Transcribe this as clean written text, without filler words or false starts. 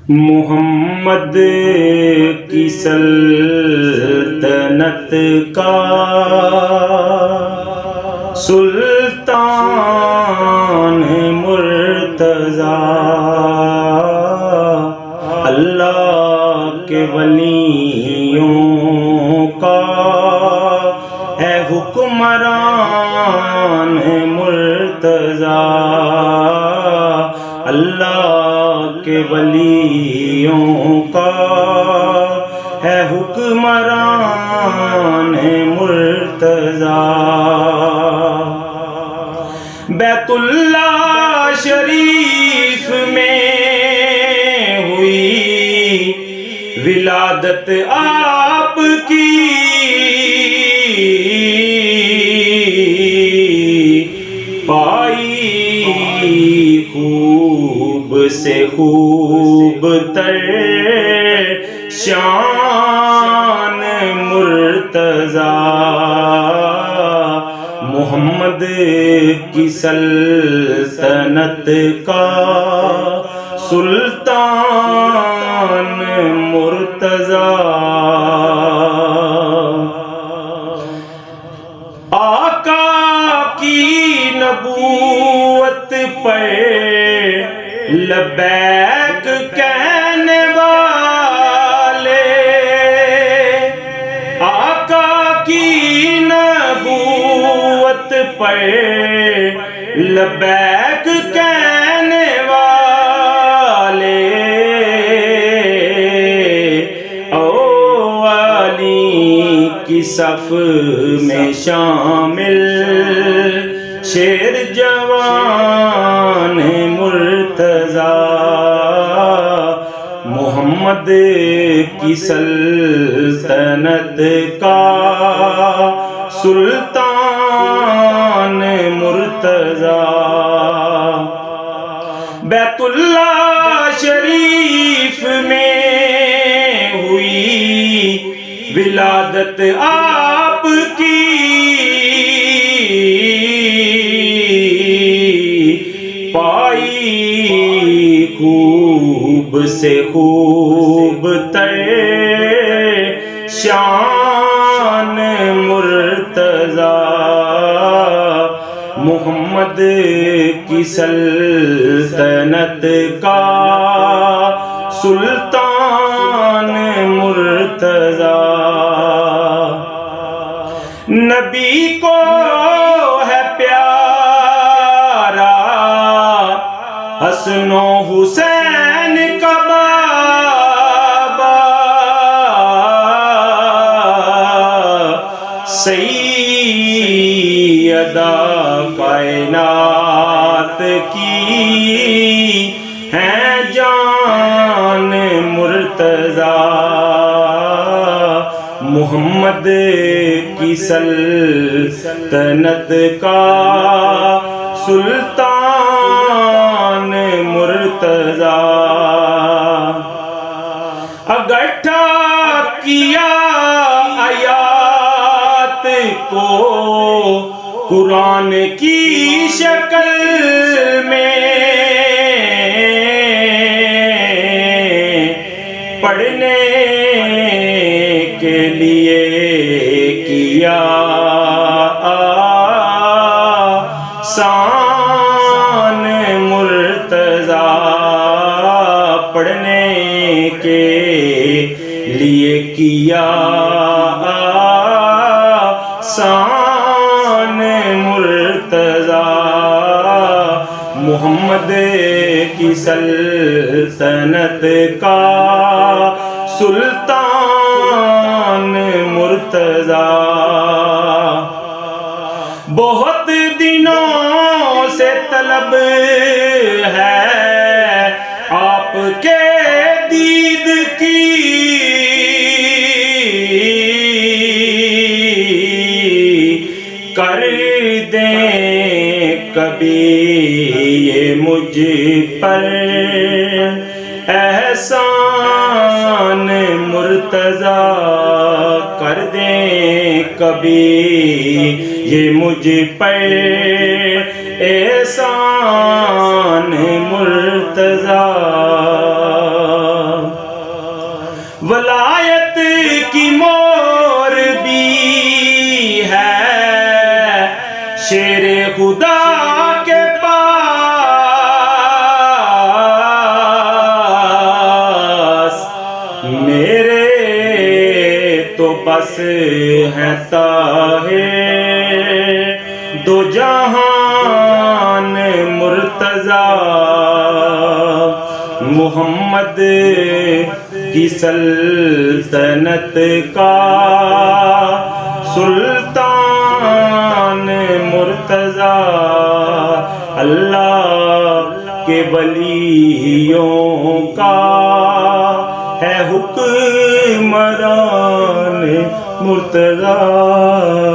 محمد کی سلطنت کا سلطان مرتضیٰ، اللہ کے ولیوں کا ہے حکمران مرتضیٰ، اللہ کے ولیوں کا ہے حکمران مرتضیٰ۔ بیت اللہ شریف میں ہوئی ولادت آپ کی، پائی خوب سے خوب تر شان مرتضیٰ، محمد کی سلطنت کا سلطان مرتضیٰ۔ آقا کی نبوت پر لبیک کہنے والے، آقا کی نبوت پر لبیک کہنے والے، او علی کی صف میں شامل شیر جوان مرتضیٰ، محمد کی سلطنت کا سلطان مرتضیٰ۔ بیت اللہ شریف میں ہوئی ولادت آپ کی، پائی خوب سے خوب تر شان مرتضیٰ، محمد کی سلطنت کا سلطان مرتضیٰ۔ نبی کو ہے پیارا حسن و حسین کا بابا، سیدہ کائنات کی ہے جان مرتضیٰ، محمد کی سلطنت کا سلطان مرتضیٰ۔ اکٹھا کیا آیات کو قرآن کی شکل میں، پڑھنے کے لیے کیا آسان مرتضیٰ، پڑھنے کے لیے کیا آسان مرتضیٰ، محمد کی سلطنت کا سلطان مرتضیٰ۔ بہت دنوں سے طلب ہے آپ کے دید کی، کر دیں کبھی یہ مجھ پر احسان مرتضیٰ، کر دیں کبھی یہ مجھ پر احسان مرتضیٰ۔ کی مور بھی ہے شیر خدا کے پاس، میرے تو بس ہے طاہر دو جہان مرتضیٰ، محمد کی سلطنت کا سلطان مرتضیٰ، اللہ کے ولیوں کا ہے حکمران مرتضیٰ۔